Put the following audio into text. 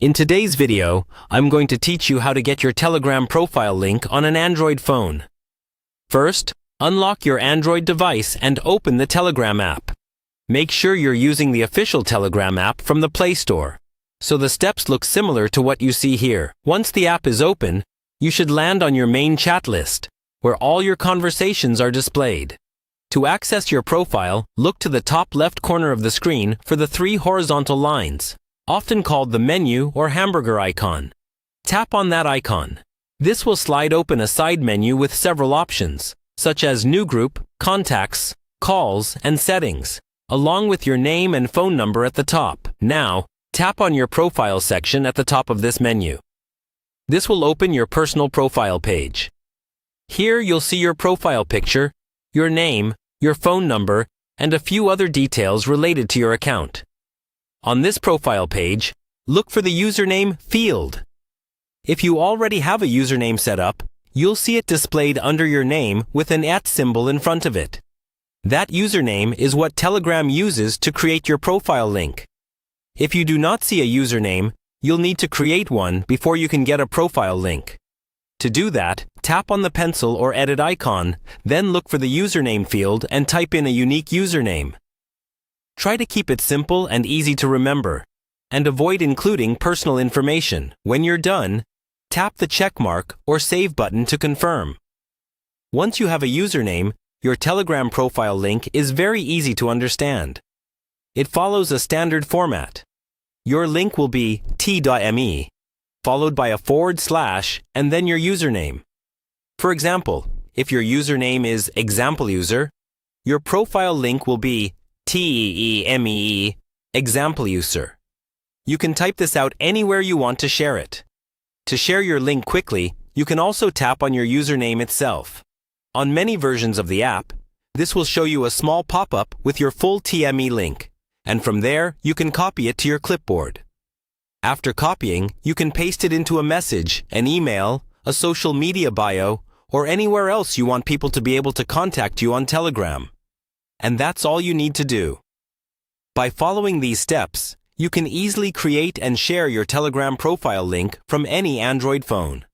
In today's video, I'm going to teach you how to get your Telegram profile link on an Android phone. First, unlock your Android device and open the Telegram app. Make sure you're using the official Telegram app from the Play Store, so the steps look similar to what you see here. Once the app is open, you should land on your main chat list, where all your conversations are displayed. To access your profile, look to the top left corner of the screen for the three horizontal lines, often called the menu or hamburger icon. Tap on that icon. This will slide open a side menu with several options, such as New Group, Contacts, Calls, and Settings, along with your name and phone number at the top. Now, tap on your Profile section at the top of this menu. This will open your personal profile page. Here you'll see your profile picture, your name, your phone number, and a few other details related to your account. On this profile page, look for the username field. If you already have a username set up, you'll see it displayed under your name with an @ symbol in front of it. That username is what Telegram uses to create your profile link. If you do not see a username, you'll need to create one before you can get a profile link. To do that, tap on the pencil or edit icon, then look for the username field and type in a unique username. Try to keep it simple and easy to remember, and avoid including personal information. When you're done, tap the check mark or save button to confirm. Once you have a username, your Telegram profile link is very easy to understand. It follows a standard format. Your link will be t.me, followed by a / and then your username. For example, if your username is example user, your profile link will be TEEMEE, example user. You can type this out anywhere you want to share it. To share your link quickly, you can also tap on your username itself. On many versions of the app, this will show you a small pop-up with your full TME link, and from there, you can copy it to your clipboard. After copying, you can paste it into a message, an email, a social media bio, or anywhere else you want people to be able to contact you on Telegram. And that's all you need to do. By following these steps, you can easily create and share your Telegram profile link from any Android phone.